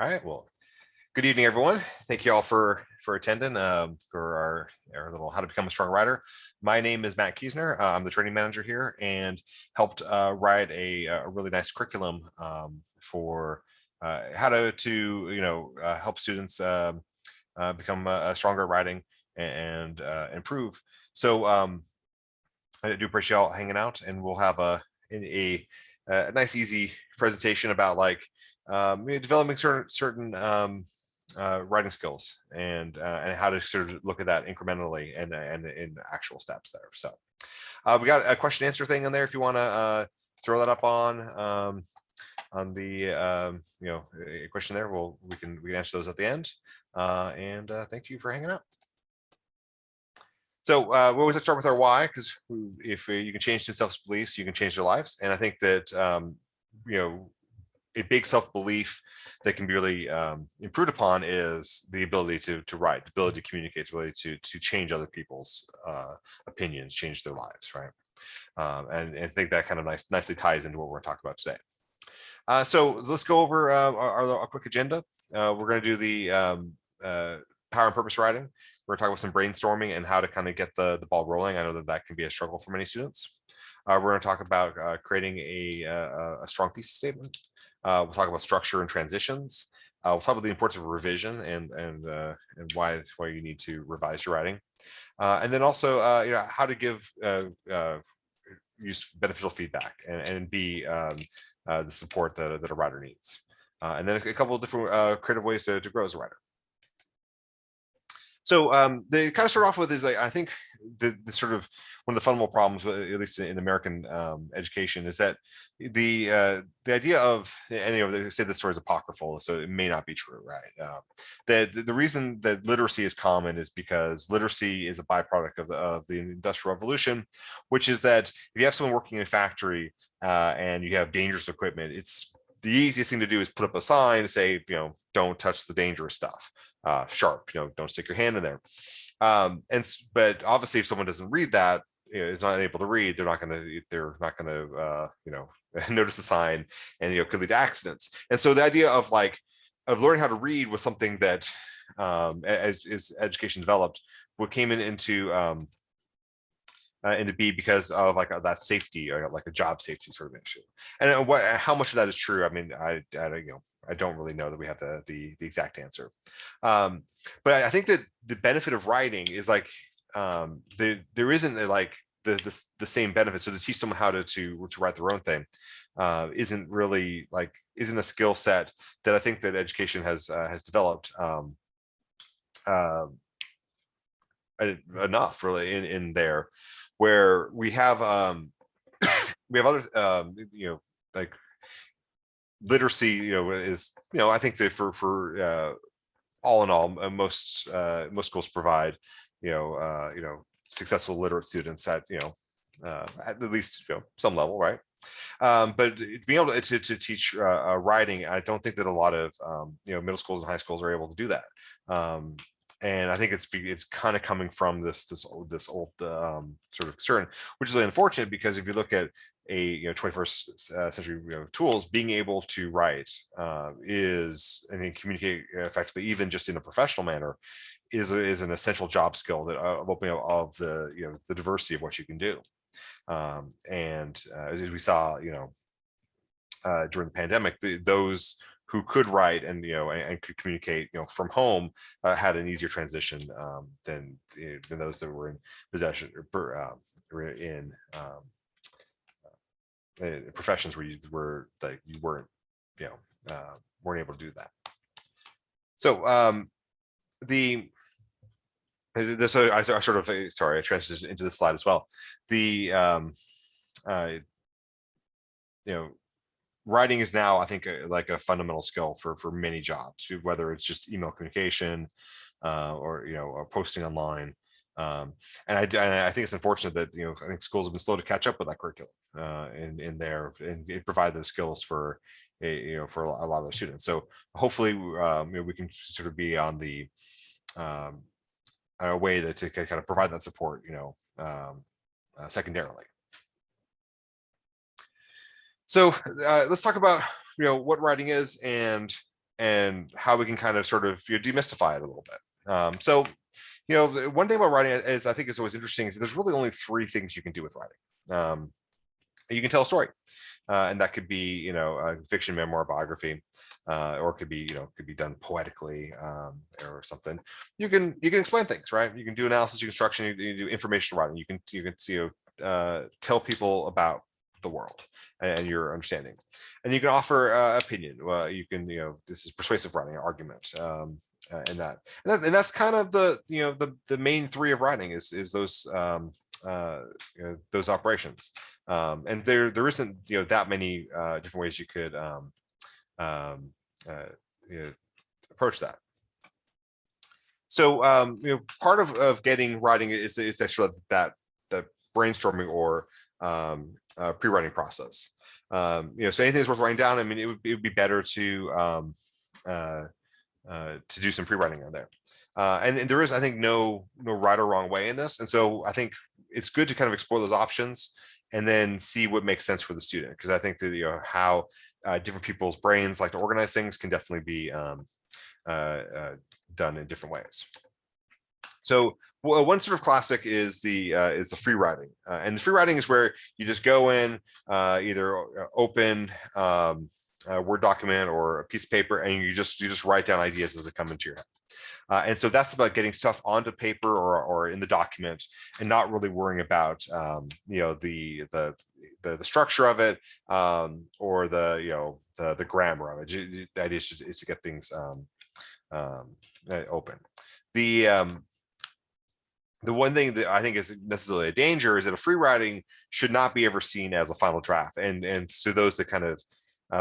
right. Well, good evening, everyone. Thank you all for attending for our little How to Become a Strong Writer. My name is Matt Kiesner. I'm the training manager here and helped write a really nice curriculum for how to help students become stronger at writing and improve. So I do appreciate y'all hanging out, and we'll have a nice, easy presentation about like developing certain writing skills and how to sort of look at that incrementally and in actual steps there. So we got a question answer thing in there if you want to throw that up on the a question there. We can answer those at the end. And thank you for hanging out. So we always start with our why, because if you can change students' self-beliefs, you can change their lives. And I think that a big self-belief that can be really improved upon is the ability to write, the ability to communicate, the ability to change other people's opinions, change their lives, right? And I think that kind of nicely ties into what we're going to talk about today. So let's go over our quick agenda. We're going to do the power and purpose writing. We're going to talk about some brainstorming and how to kind of get the ball rolling. I know that can be a struggle for many students. We're going to talk about creating a strong thesis statement. We'll talk about structure and transitions. We'll talk about the importance of revision and why you need to revise your writing. And then also how to give use beneficial feedback and be the support that a writer needs. And then a couple of different creative ways to grow as a writer. So they kind of start off with is I think the sort of one of the fundamental problems, at least in American education, is that the idea of, and they say this story is apocryphal, so it may not be true, right? The reason that literacy is common is because literacy is a byproduct of the Industrial Revolution, which is that if you have someone working in a factory and you have dangerous equipment, it's the easiest thing to do is put up a sign to say, don't touch the dangerous stuff. Sharp, don't stick your hand in there. But obviously, if someone doesn't read that, is not able to read, they're not going to notice the sign, and could lead to accidents. And so the idea of learning how to read was something that, as education developed, what came into be because of that safety, or like a job safety sort of issue. And how much of that is true, I mean, I don't really know that we have the exact answer. But I think that the benefit of writing is there isn't the same benefit. So to teach someone how to write their own thing isn't really isn't a skill set that I think that education has developed enough really in there, where we have other literacy is I think that for all in all, most schools provide successful literate students at at least some level, right? But being able to teach writing, I don't think that a lot of middle schools and high schools are able to do that. And I think it's kind of coming from this old sort of concern, which is really unfortunate, because if you look at a 21st century tools, being able to write and communicate effectively, even just in a professional manner, is an essential job skill that opening up of the diversity of what you can do. And as we saw, during the pandemic, those who could write and could communicate from home had an easier transition than those that were in possession or in professions where you weren't able to do that. So I sort of I transitioned into this slide as well. The writing is now, I think, like a fundamental skill for many jobs, whether it's just email communication or posting online. And I think it's unfortunate that I think schools have been slow to catch up with that curriculum in there, and it provide those skills for for a lot of the students. So hopefully we can sort of be on the a way to kind of provide that support secondarily. So let's talk about what writing is and and how we can kind of sort of demystify it a little bit. So the one thing about writing is I think is always interesting is there's really only three things you can do with writing. You can tell a story, and that could be a fiction, memoir, biography, or it could be done poetically, or something. You can explain things, right? You can do analysis, construction, you do information writing. You can tell people about the world and your understanding, and you can offer opinion. You can this is persuasive writing, argument. And that's kind of the main three of writing is those those operations. And there isn't that many different ways you could approach that. So part of getting writing is actually that brainstorming or pre-writing process. So anything that's worth writing down, I mean, it would be better to do some pre-writing on there. And there is, I think, no right or wrong way in this. And so I think it's good to kind of explore those options and then see what makes sense for the student. Because I think that how different people's brains like to organize things can definitely be done in different ways. So one sort of classic is the free writing, and the free writing is where you just go in, either open a Word document or a piece of paper, and you just write down ideas as they come into your head. And so that's about getting stuff onto paper or in the document, and not really worrying about the structure of it, or the grammar of it. The idea is to get things open. The one thing that I think is necessarily a danger is that a free writing should not be ever seen as a final draft. And so those that kind of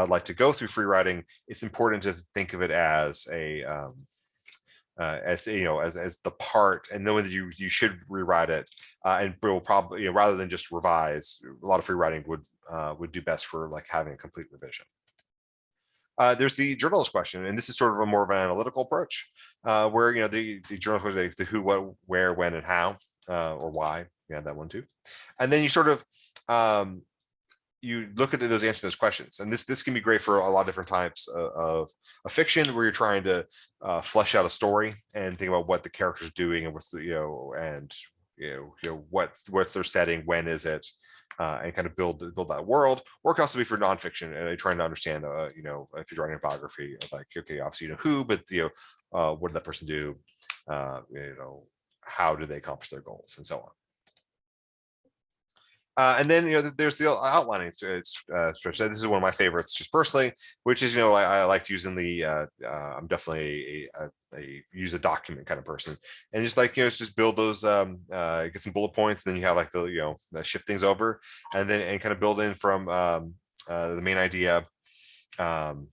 like to go through free writing, it's important to think of it as as the part, and knowing that you should rewrite it, and will probably rather than just revise. A lot of free writing would do best for like having a complete revision. There's the journalist question, and this is sort of a more of an analytical approach, where the journalist question, the who, what, where, when, and how, or why. Yeah, that one too. And then you sort of you look at those answers to those questions, and this can be great for a lot of different types of fiction, where you're trying to flesh out a story and think about what the character's doing and what's what's their setting, when is it. And kind of build that world. Or it can also be for nonfiction, and you're trying to understand, if you're writing a biography, like, okay, obviously who, but what did that person do? How do they accomplish their goals, and so on. And then there's the outlining stretch. This is one of my favorites, just personally, which is I like using the I'm definitely a use a document kind of person, and just just build those get some bullet points, and then you have like the shift things over, and kind of build in from the main idea, and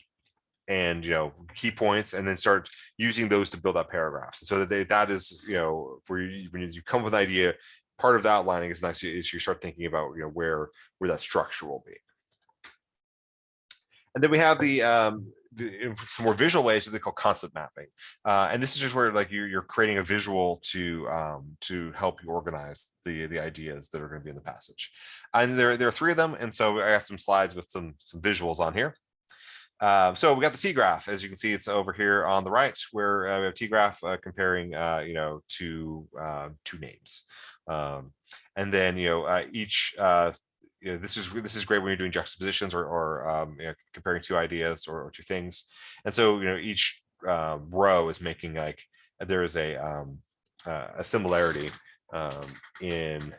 key points, and then start using those to build out paragraphs. And so that is when you come up with an idea, part of the outlining is nice is you start thinking about where that structure will be. And then we have some more visual ways that they call concept mapping, and this is just where you're creating a visual to help you organize the ideas that are going to be in the passage. And there are three of them, and so I got some slides with some visuals on here. So we got the T-graph. As you can see, it's over here on the right, where we have T-graph comparing two names. And then each this is great when you're doing juxtapositions or comparing two ideas or two things. And so each row is making there is a similarity in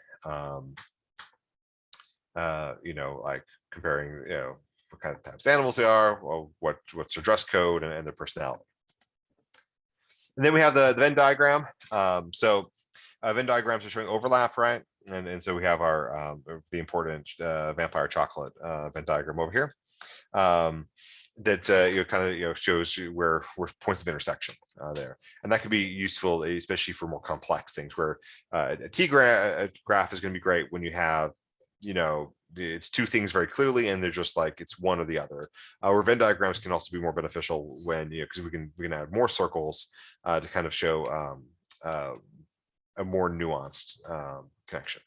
like comparing what kind of types of animals they are, or what's their dress code and their personality. And then we have the Venn diagram. So Venn diagrams are showing overlap, right? And so we have our the important vampire chocolate Venn diagram over here, that kind of shows you where points of intersection there, and that can be useful, especially for more complex things, where a T-graph is going to be great when you have it's two things very clearly, and they're just like it's one or the other. Or Venn diagrams can also be more beneficial when because we can add more circles to kind of show a more nuanced connection.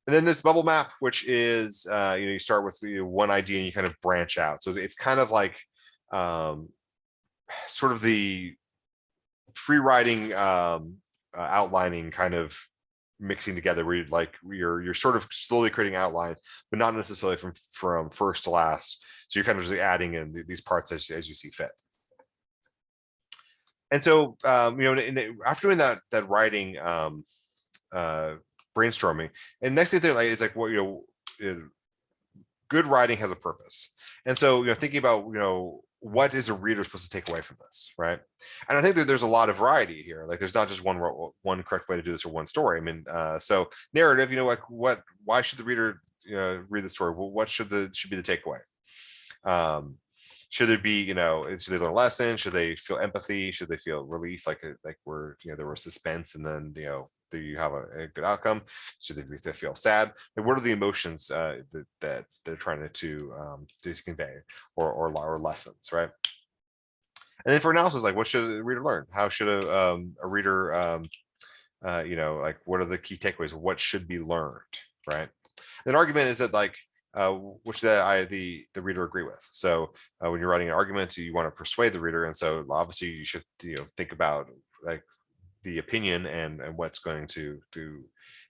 And then this bubble map, which is you start with one idea and you kind of branch out. So it's kind of like sort of the free writing outlining kind of mixing together where you're sort of slowly creating outline, but not necessarily from first to last. So you're kind of just adding in these parts as you see fit. And so after doing that writing brainstorming, and next thing is like what good writing has a purpose. And so thinking about what is a reader supposed to take away from this, right? And I think that there's a lot of variety here. Like there's not just one correct way to do this or one story. I mean, so narrative, why should the reader read the story? Well, what should be the takeaway? Should there be, should they learn a lesson? Should they feel empathy? Should they feel relief? Like where there was suspense, and then do you have a good outcome? Should they feel sad? Like, what are the emotions that they're trying to convey, or lessons, right? And then for analysis, like what should a reader learn? How should a reader, like what are the key takeaways? What should be learned, right? An argument is that which the reader agree with. So when you're writing an argument, you want to persuade the reader, and so obviously you should think about like the opinion and what's going to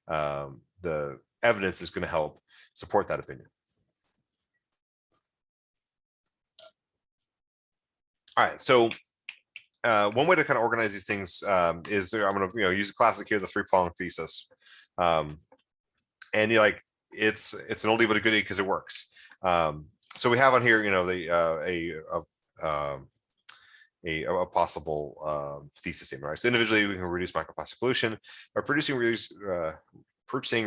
the evidence is going to help support that opinion. All right, so one way to kind of organize these things is I'm going to use a classic here, the three-pronged thesis, and it's an oldie but a goodie because it works. So we have on here, a possible thesis statement, right? So individually, we can reduce microplastic pollution by purchasing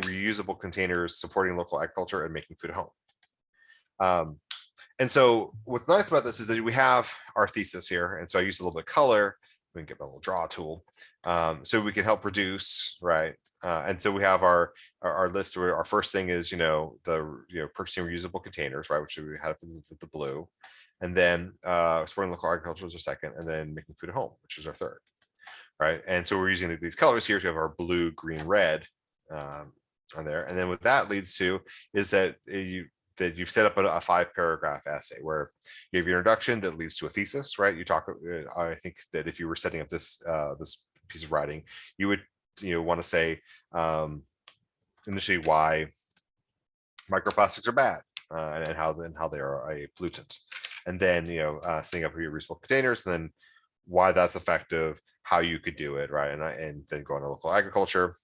reusable containers, supporting local agriculture, and making food at home. And so what's nice about this is that we have our thesis here. And so I used a little bit of color. We can get a little draw tool. So we can help reduce, right? And so we have our list where our first thing is, purchasing reusable containers, right? Which we had with the blue. And then supporting local agriculture is our second, and then making food at home, which is our third, right? And so we're using these colors here to have our blue, green, red on there. And then what that leads to is that you've set up a 5-paragraph essay where you have your introduction that leads to a thesis, right? You talk. I think that if you were setting up this piece of writing, you would want to say initially why microplastics are bad and how they are a pollutant, and then setting up your reusable containers, and then why that's effective, how you could do it, right? And then go on to local agriculture.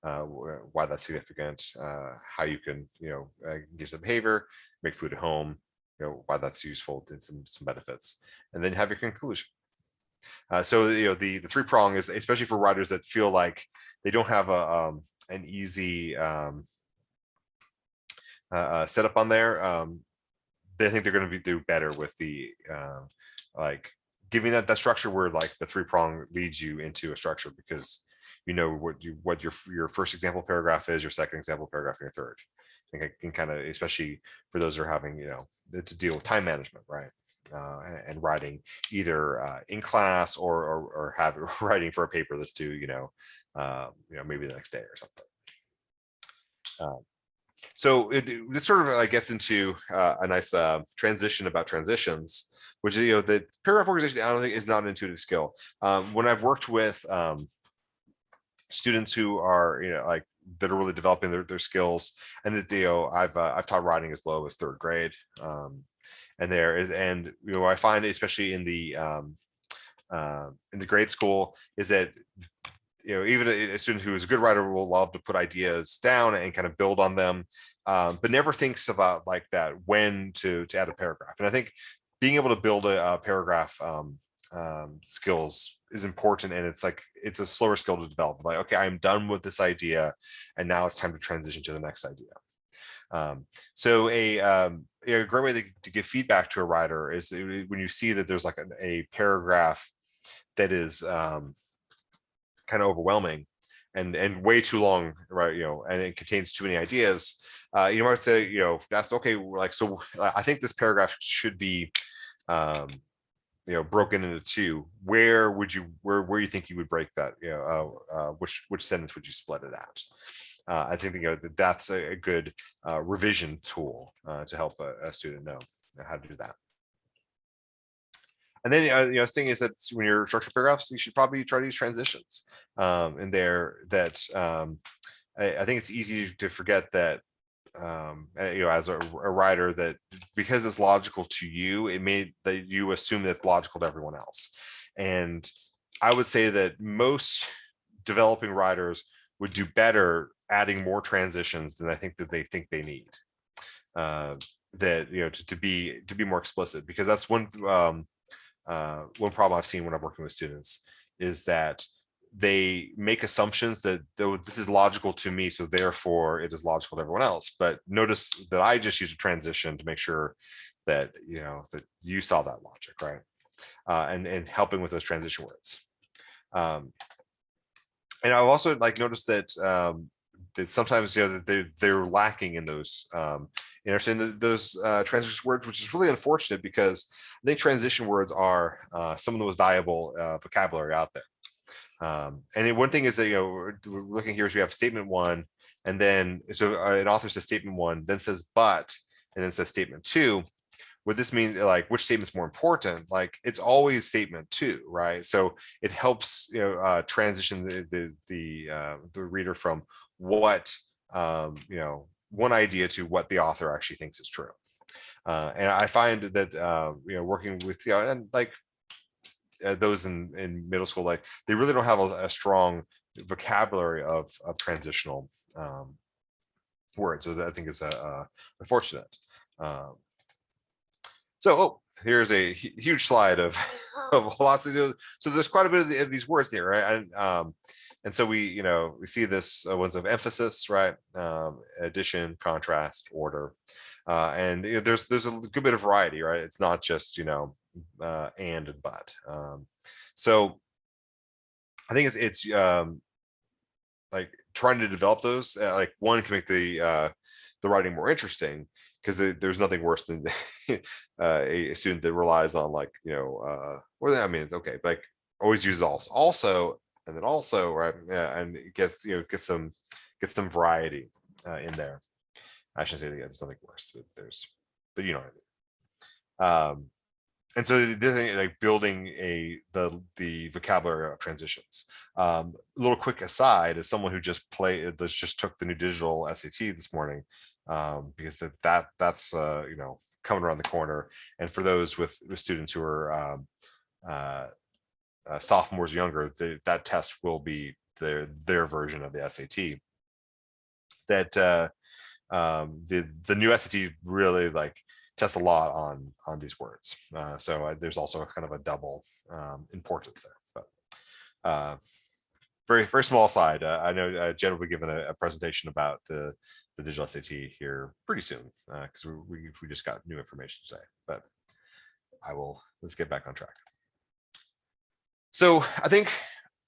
Why that's significant, how you can engage the behavior, make food at home, why that's useful, and some benefits, and then have your conclusion. So the three-prong is especially for writers that feel like they don't have an easy setup on there. They think they're going to do better with the like giving that structure where like the three-prong leads you into a structure, because what your first example paragraph is, your second example paragraph, and your third. I think I can kind of, especially for those who are having to deal with time management, right? And writing either in class or have writing for a paper that's due maybe the next day or something. So this sort of gets into a nice transition about transitions, which is the paragraph organization. I don't think is not an intuitive skill. When I've worked with students who are that are really developing their skills, and that I've taught writing as low as third grade, and I find especially in the grade school is that even a student who is a good writer will love to put ideas down and kind of build on them, but never thinks about like that when to add a paragraph. And I think being able to build a paragraph skills is important, and it's a slower skill to develop. Like, okay, I'm done with this idea, and now it's time to transition to the next idea. So a great way to give feedback to a writer is when you see that there's like a paragraph that is kind of overwhelming and way too long, right? And it contains too many ideas. You might say, that's okay. Like, so I think this paragraph should be broken into two. Where you think you would break that? Which sentence would you split it at? I think that's a good revision tool to help a student know how to do that. And then the thing is that when you're structuring paragraphs, you should probably try to use transitions in there. That I think it's easy to forget that as a writer, that because it's logical to you, it made that you assume that it's logical to everyone else. And I would say that most developing writers would do better adding more transitions than I think that they think they need. That to be more explicit, because that's one problem I've seen when I'm working with students is that they make assumptions that this is logical to me, so therefore it is logical to everyone else. But notice that I just use a transition to make sure that that you saw that logic, right? And helping with those transition words. And I've also noticed that that sometimes that they're lacking in those understanding those transition words, which is really unfortunate, because I think transition words are some of the most valuable vocabulary out there. And one thing is that we're looking here is we have statement one, and then so an author says statement one, then says but, and then says statement two. What this means, which statement's more important? It's always statement two, right? So it helps transition the reader from what one idea to what the author actually thinks is true. And I find that working with and those in middle school, they really don't have a strong vocabulary of transitional words. So that I think is unfortunate. So here's a huge slide of lots of, so there's quite a bit of these words here, right? And so we see this ones of emphasis, right? Addition, contrast, order, and there's a good bit of variety, right? It's not just and but. So I think it's trying to develop those. One can make the writing more interesting, because there's nothing worse than a student that relies on I mean, it's okay, but always uses also, and then also, right? Yeah, and it gets some variety in there. I shouldn't say that there's nothing worse, but you know what I mean. And so the thing, building the vocabulary of transitions. A little quick aside, as someone who just took the new digital SAT this morning, because that's coming around the corner, and for those with students who are sophomores younger, that test will be their version of the SAT. That the new SAT really tests a lot on these words, so there's also kind of a double importance there. But very, very small side. I know Jen will be giving a presentation about the digital SAT here pretty soon, because we just got new information today. But let's get back on track. So I think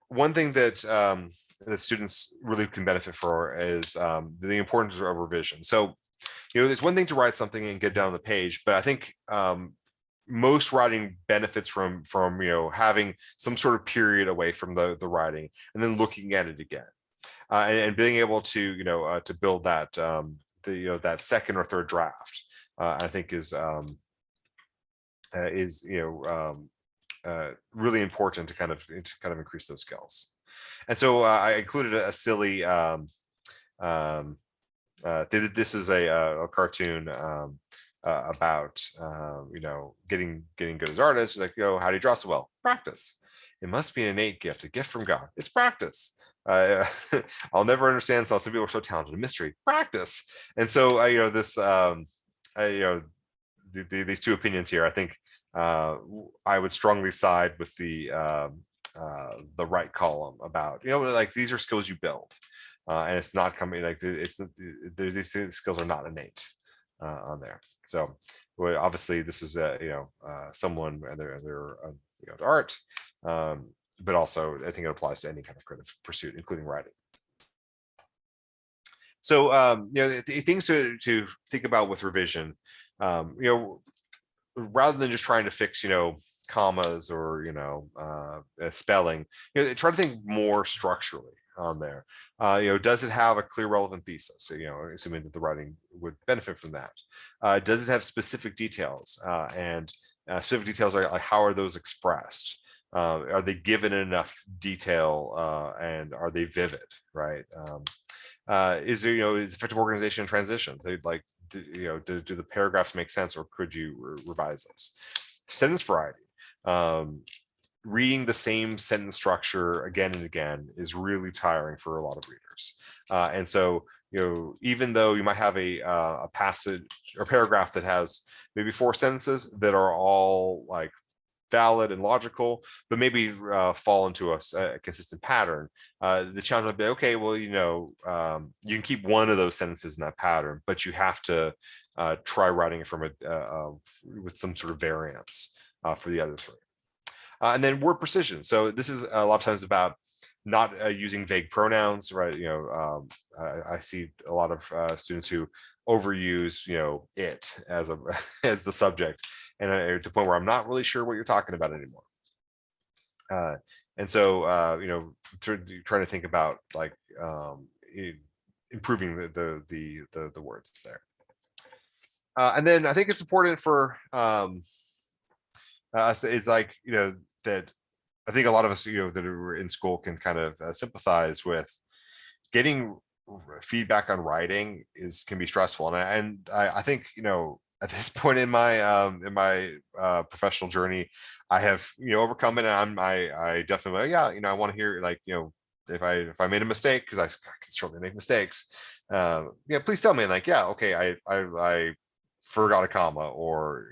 one thing that that students really can benefit for is the importance of revision. So it's one thing to write something and get down on the page, but I think most writing benefits from having some sort of period away from the writing and then looking at it again, and being able to to build that that second or third draft. I think is really important to kind of increase those skills. And so I included a silly this is a cartoon about getting good as artists. How do you draw so well? Practice. It must be an innate gift, a gift from God. It's practice. I'll never understand some people are so talented. A mystery. Practice. And so this these two opinions here, I think I would strongly side with the right column about these are skills you build, and it's not coming these skills are not innate on there. So obviously this is someone and their art, but also I think it applies to any kind of creative pursuit, including writing. So things to think about with revision, rather than just trying to fix commas or spelling, try to think more structurally on there. Does it have a clear relevant thesis? Assuming that the writing would benefit from that. Does it have specific details? And specific details are like, how are those expressed? Are they given enough detail, and are they vivid, right? Is there, is effective organization transitions? They like, do the paragraphs make sense, or could you revise those? Sentence variety. Reading the same sentence structure again and again is really tiring for a lot of readers. And so, even though you might have a passage or paragraph that has maybe 4 sentences that are all like valid and logical, but maybe fall into a consistent pattern. The challenge would be, okay, well, you can keep one of those sentences in that pattern, but you have to try writing it from with some sort of variance for the other 3. And then word precision. So this is a lot of times about not using vague pronouns, right? I see a lot of students who overuse, it as as the subject, and to the point where I'm not really sure what you're talking about anymore. And so, trying to think about like improving the words there. And then I think it's important for it's like, that I think a lot of us, that are in school can kind of sympathize with getting feedback on writing can be stressful. And I think, at this point in my professional journey, I have, overcome it. And I definitely, yeah, I want to hear, like, if I made a mistake, because I can certainly make mistakes. Yeah, please tell me, like, yeah, okay, I forgot a comma, or,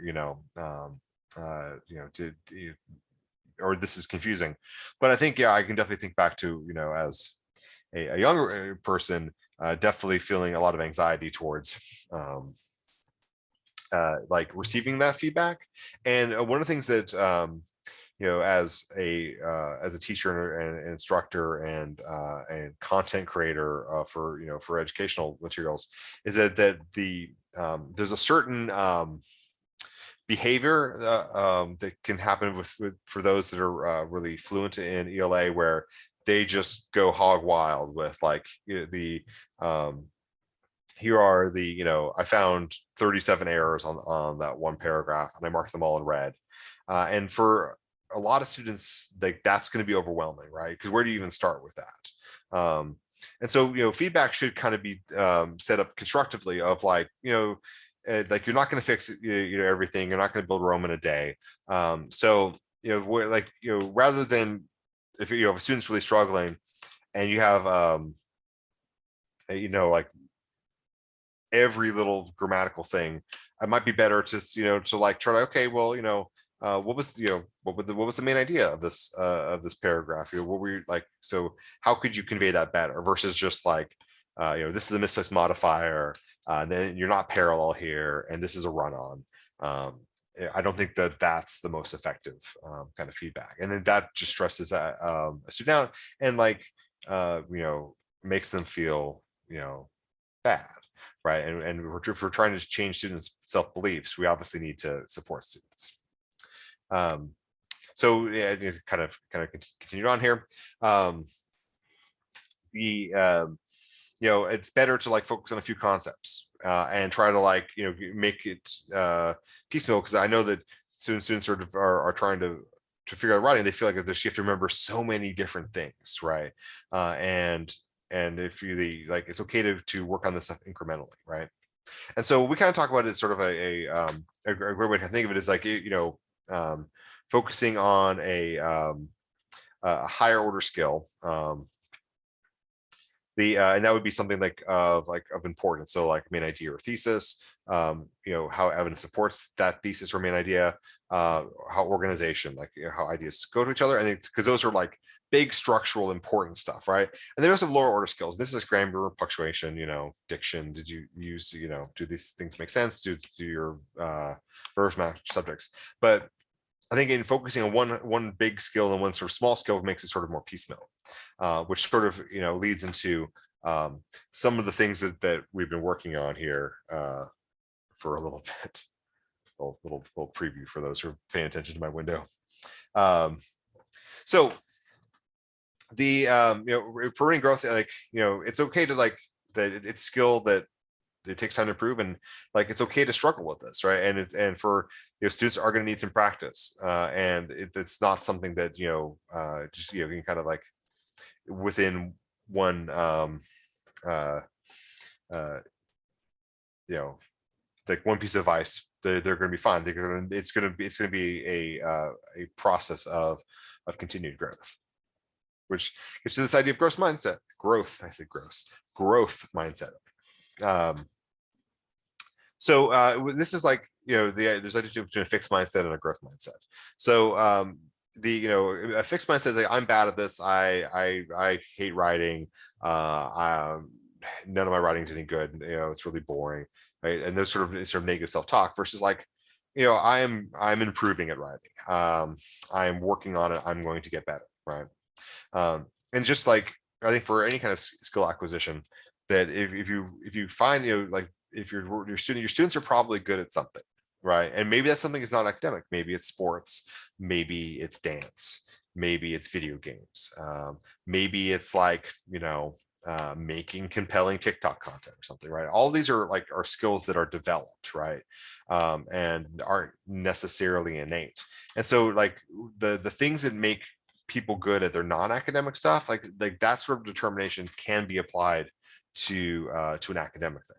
or this is confusing. But I think, yeah, I can definitely think back to, as a younger person, definitely feeling a lot of anxiety towards like receiving that feedback. And one of the things that as a teacher and instructor and content creator for educational materials, is that there's a certain behavior that can happen with for those that are really fluent in ELA, where they just go hog wild with, like, here are the, I found 37 errors on that one paragraph, and I marked them all in red. And for a lot of students, like, that's going to be overwhelming, right? Because where do you even start with that? And so, feedback should kind of be set up constructively, of like, like, you're not going to fix everything. You're not going to build Rome in a day. So, rather than, if a student's really struggling and you have like every little grammatical thing, it might be better to like try to, okay, well, what was the main idea of this paragraph? What were you like? So how could you convey that better, versus just like, this is a misplaced modifier, and then you're not parallel here, and this is a run-on. I don't think that that's the most effective kind of feedback, and then that just stresses that a student out, and like makes them feel bad, right? And if we're trying to change students' self-beliefs, we obviously need to support students. So yeah, kind of continue on here. It's better to like focus on a few concepts and try to like make it piecemeal, because I know that students sort of are trying to figure out writing. They feel like you have to remember so many different things, right? And if you like, it's okay to work on this stuff incrementally, right? And so we kind of talk about it as sort of a great way to think of it is like, focusing on a higher order skill. And that would be something like of importance. So like main idea or thesis, how evidence supports that thesis or main idea, how organization, like how ideas go to each other, and because those are like big structural important stuff, right? And then also lower order skills. This is grammar, punctuation, diction. Did you use, do these things make sense? Do your verbs match subjects? But I think in focusing on one big skill and one sort of small skill makes it sort of more piecemeal, which sort of leads into some of the things that we've been working on here for a little bit. A little preview for those who are paying attention to my window. So the for growth, like it's okay to like that it's skill that it takes time to improve, and like it's okay to struggle with this, right? And for students are going to need some practice, and it's not something that just you can kind of like within one uh, uh, like one piece of advice, they're going to be fine. It's going to be a process of continued growth, which gets to this idea of growth mindset. Growth mindset. So this is like there's a difference between a fixed mindset and a growth mindset. So a fixed mindset is like, I'm bad at this. I hate writing. None of my writing is any good. It's really boring, right? And those sort of negative self-talk versus like, I'm improving at writing. I'm working on it. I'm going to get better, right? And just like I think for any kind of skill acquisition, that if you find like if your students are probably good at something, right? And maybe that something is not academic. Maybe it's sports. Maybe it's dance. Maybe it's video games. Maybe it's like making compelling TikTok content or something, right? All these are skills that are developed, right? And aren't necessarily innate. And so like the things that make people good at their non-academic stuff, like that sort of determination can be applied to an academic thing.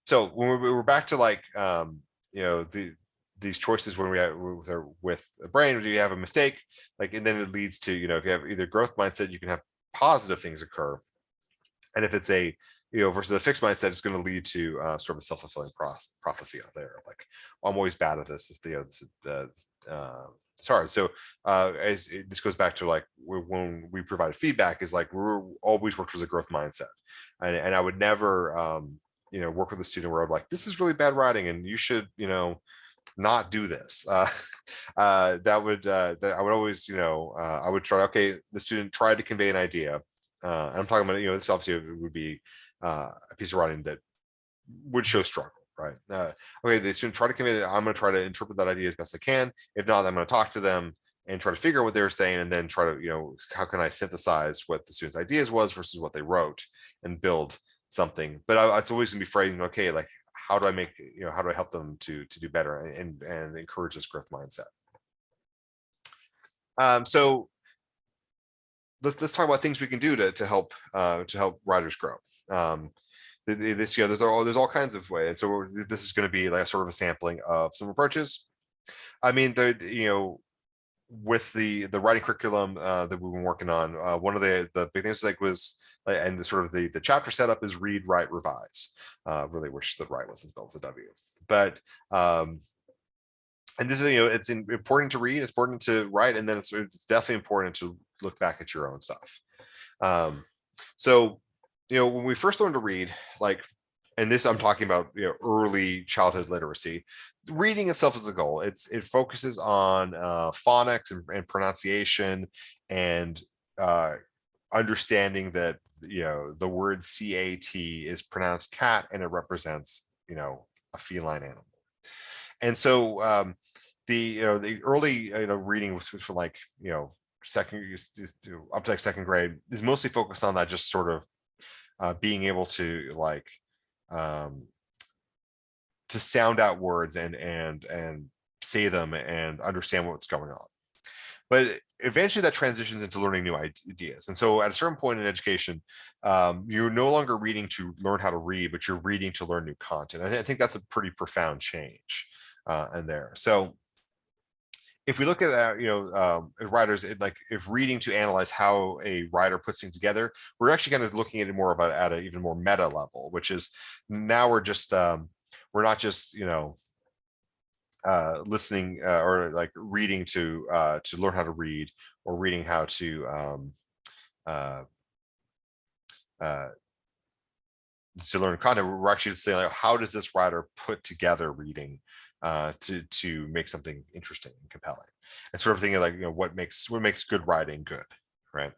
So when we're back to like these choices when with a brain, do you have a mistake, like, and then it leads to if you have either growth mindset, you can have positive things occur, and if it's a versus a fixed mindset, it's going to lead to sort of a self-fulfilling prophecy out there, like, I'm always bad at this. Sorry. So this goes back to like when we provided feedback, is like we're always worked as a growth mindset, and I would never work with a student where I'm like, this is really bad writing and you should not do this. I would always I would try, okay, the student tried to convey an idea, and I'm talking about this obviously would be a piece of writing that would show struggle, right? Okay, the student tried to convey that. I'm going to try to interpret that idea as best I can. If not, I'm going to talk to them and try to figure out what they were saying, and then try to how can I synthesize what the student's ideas was versus what they wrote and build something. But it's always going to be phrasing, okay, like, how do I make how do I help them to do better and encourage this growth mindset? So let's talk about things we can do to help writers grow. There's all kinds of ways, and so this is going to be like a sort of a sampling of some approaches. I mean, with the writing curriculum that we've been working on, one of the big things was, and the sort of the chapter setup is read, write, revise. Really wish the write wasn't spelled with a W, but and this is it's important to read, it's important to write, and then it's definitely important to look back at your own stuff. So when we first learned to read, like, and this I'm talking about early childhood literacy, reading itself is a goal. It focuses on phonics and pronunciation, and understanding that the word CAT is pronounced cat, and it represents a feline animal. And so the early reading was from like second up to like second grade is mostly focused on that, just sort of being able to like to sound out words and say them and understand what's going on. But eventually that transitions into learning new ideas. And so at a certain point in education, you're no longer reading to learn how to read, but you're reading to learn new content. I think that's a pretty profound change in there. So if we look at writers, like if reading to analyze how a writer puts things together, we're actually kind of looking at it more about at an even more meta level, which is now we're not just listening or like reading to learn how to read, or reading how to learn content. We're actually saying, like, how does this writer put together reading to make something interesting and compelling, and sort of thinking like what makes good writing good, right?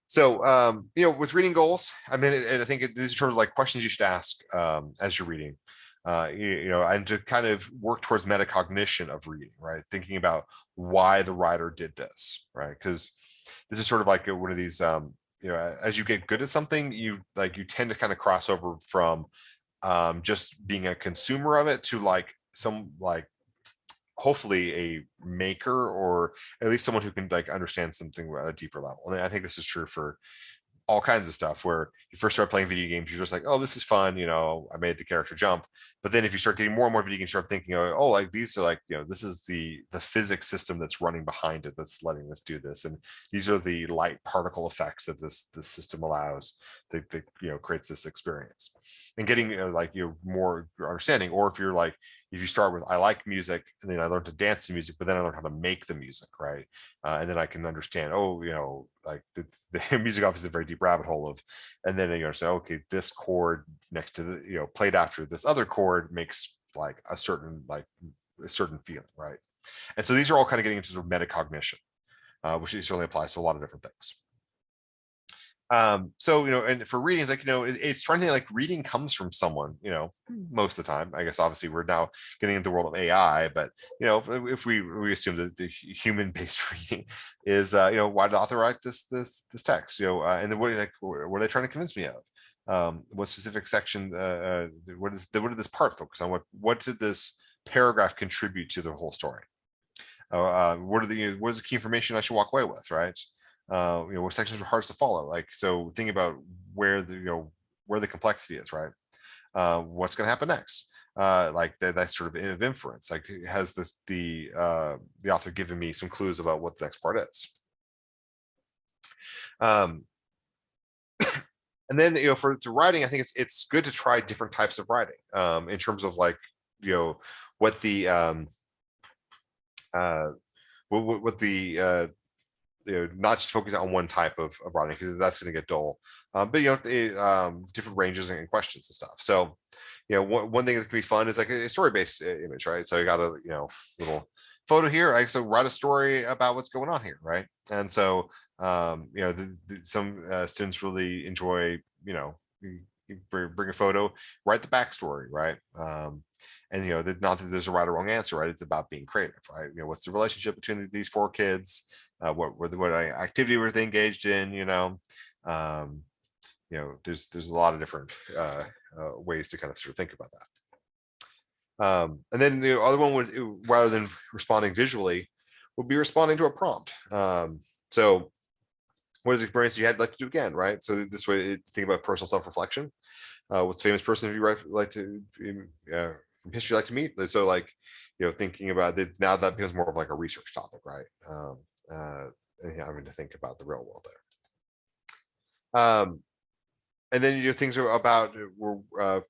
So with reading goals, I mean, I think these are sort of like questions you should ask as you're reading, and to kind of work towards metacognition of reading, right? Thinking about why the writer did this, right? Because this is sort of like one of these as you get good at something, you tend to kind of cross over from just being a consumer of it to hopefully a maker, or at least someone who can understand something at a deeper level. And I think this is true for all kinds of stuff, where you first start playing video games, you're just like, oh, this is fun, I made the character jump. But then if you start getting more and more video games, you start thinking, oh, like these are this is the physics system that's running behind it, that's letting us do this, and these are the light particle effects that this system allows, that creates this experience. And getting more understanding. Or if you start with, I like music, and then I learned to dance to music, but then I learned how to make the music, right? And then I can understand, the music obviously is a very deep rabbit hole of, and then you say, okay, this chord next to the, played after this other chord makes a certain feeling, right? And so these are all kind of getting into sort of metacognition, which certainly applies to a lot of different things. So and for reading, it's trying to reading comes from someone, most of the time. I guess obviously we're now getting into the world of AI, but if we assume that the human-based reading is why did the author write this text, and then what are they trying to convince me of? What specific section, what did this part focus on? What did this paragraph contribute to the whole story? What is the key information I should walk away with, right? What sections are hard to follow, so thinking about where the complexity is, right? What's going to happen next, that sort of inference, has the author given me some clues about what the next part is. And then for writing, I think it's good to try different types of writing, in terms of what the what the not just focus on one type of writing, because that's going to get dull, but different ranges and questions and stuff. So one thing that can be fun is a story-based image, right? So you got a little photo here, right? So write a story about what's going on here, right? And so some students really enjoy, you bring a photo, write the backstory, right? And not that there's a right or wrong answer, right? It's about being creative, right? What's the relationship between these four kids? What activity were they engaged in? There's a lot of different ways to kind of sort of think about that. And then the other one was, rather than responding visually, would be responding to a prompt. So what is the experience you had like to do again, right? So this way, think about personal self-reflection. What's the famous person you like to from history like to meet? So thinking about it now, that becomes more of a research topic, right? And having to think about the real world there. And then things are about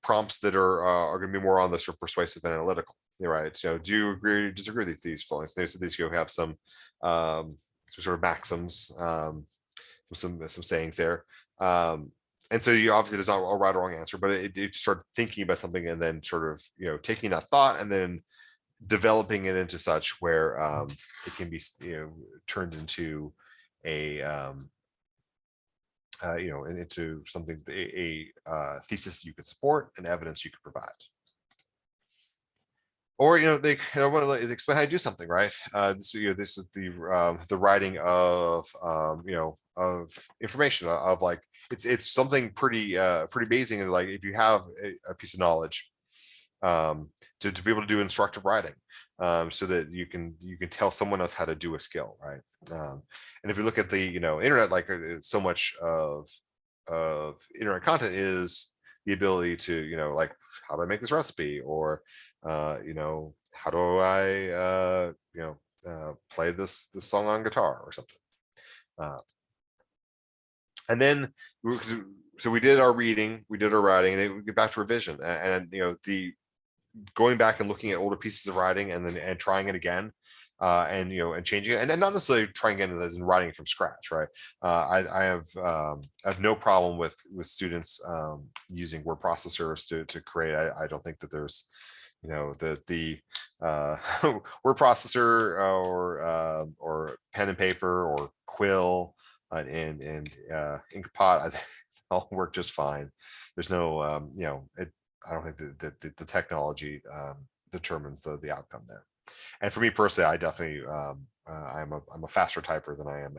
prompts that are going to be more on the sort of persuasive and analytical, right? So do you agree or disagree with these feelings? So these have some sort of maxims, some sayings there. And so obviously there's not a right or wrong answer, but it start thinking about something and then sort of taking that thought and then developing it into such where it can be turned into a into something, a thesis you could support and evidence you could provide. Or they want to explain how to do something, right? This is the writing of of information, of it's something pretty amazing, and if you have a piece of knowledge, to be able to do instructive writing, so that you can tell someone else how to do a skill, right? And if you look at the internet, so much of internet content is the ability to how do I make this recipe, or how do I play this song on guitar or something. And then so we did our reading, we did our writing, and then we get back to revision, and the going back and looking at older pieces of writing and trying it again, and changing it, and not necessarily trying again as in writing it from scratch, right? I have no problem with students using word processors to create. I don't think that there's the word processor or pen and paper or Quill and Inkpot, I think all work just fine. There's no I don't think that the technology determines the outcome there. And for me personally, I definitely I'm a faster typer than I am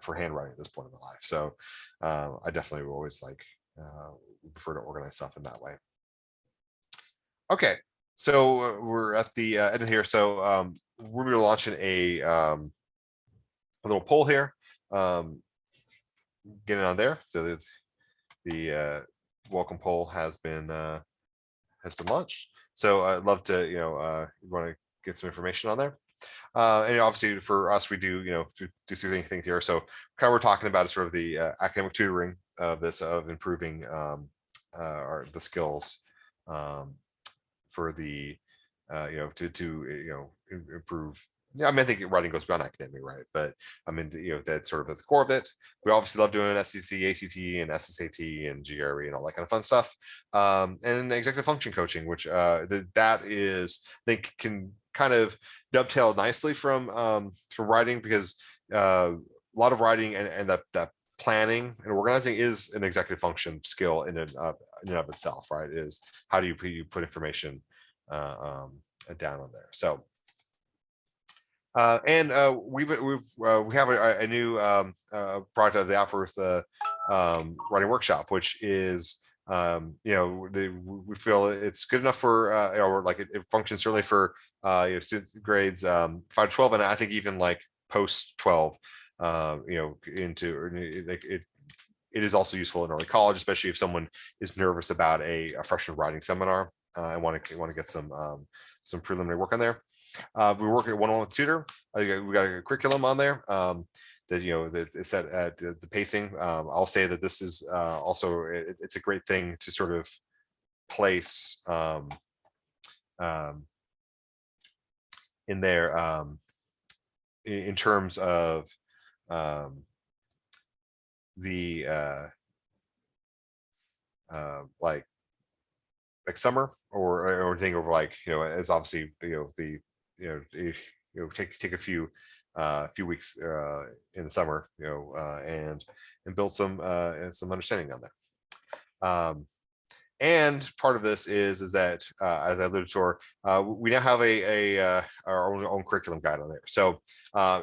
for handwriting at this point in my life. So I definitely will always prefer to organize stuff in that way. Okay, so we're at the end of here. So we're going to launch a little poll here. Get it on there. So the welcome poll has been launched. So I'd love to, you want to get some information on there. And obviously for us, we do, do three things here. So kind of we're talking about is sort of the academic tutoring of this, of improving the skills for the, to improve. Yeah, I mean, I think writing goes beyond academic, right? But I mean, that's sort of at the core of it. We obviously love doing SAT, ACT, and SSAT, and GRE, and all that kind of fun stuff. And executive function coaching, which that is, I think, can kind of dovetail nicely from writing, because a lot of writing and that planning and organizing is an executive function skill in and of itself, right? Is how do you put information down on there? So. We have a new product of the Applerouth writing workshop, which is we feel it's good enough for or like it functions certainly for student grades 5 to 12, and I think even like post 12 into like it is also useful in early college, especially if someone is nervous about a freshman writing seminar and want to get some preliminary work on there. We work at one-on-one with tutor. We got a curriculum on there that that is set at the pacing. I'll say that this is also it's a great thing to sort of place in there in terms of the like summer or thing over as obviously take a few weeks in the summer and build some understanding on that. And part of this is that as I alluded to, we now have our own curriculum guide on there. So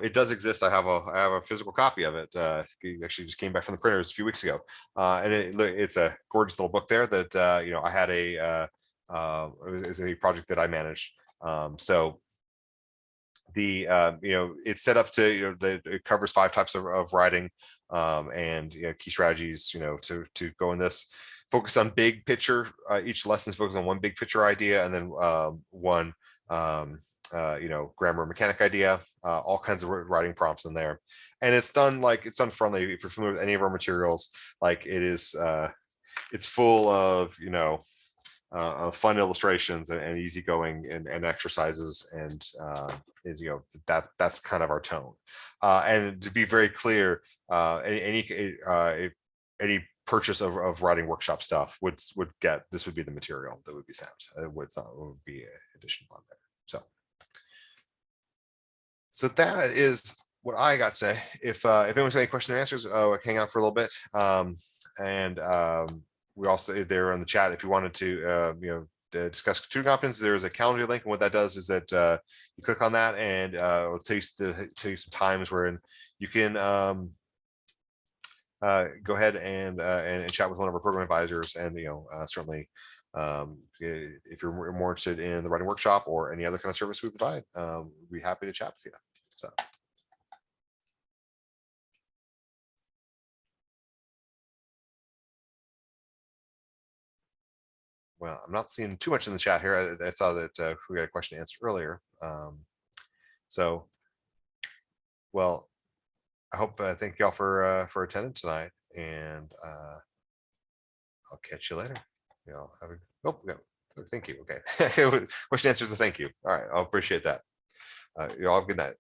it does exist. I have a physical copy of it. It actually just came back from the printers a few weeks ago, and it's a gorgeous little book there that I had is a project that I managed. So the it's set up to it covers 5 types of writing and key strategies to go in this. Focus on big picture. Each lesson is focused on one big picture idea, and then one grammar mechanic idea. All kinds of writing prompts in there, and it's done friendly. If you're familiar with any of our materials, like it is, it's full of fun illustrations and easygoing and exercises, and is that's kind of our tone. And to be very clear, any purchase of writing workshop stuff would be the material that would be sent. It would be additional on there. So that is what I got to say. If anyone's got any questions or answers, hang out for a little bit. We also there in the chat, if you wanted to discuss tutoring options, there's a calendar link, and what that does is that you click on that, and it'll tell you some times where you can go ahead and chat with one of our program advisors, and certainly if you're more interested in the writing workshop or any other kind of service we provide, we'd be happy to chat with you. So. Well, I'm not seeing too much in the chat here. I saw that we got a question to answer earlier. So, well, I hope thank y'all for attending tonight, and I'll catch you later. Have a thank you. Okay, question answers a thank you. All right, I'll appreciate that. Y'all have a good night.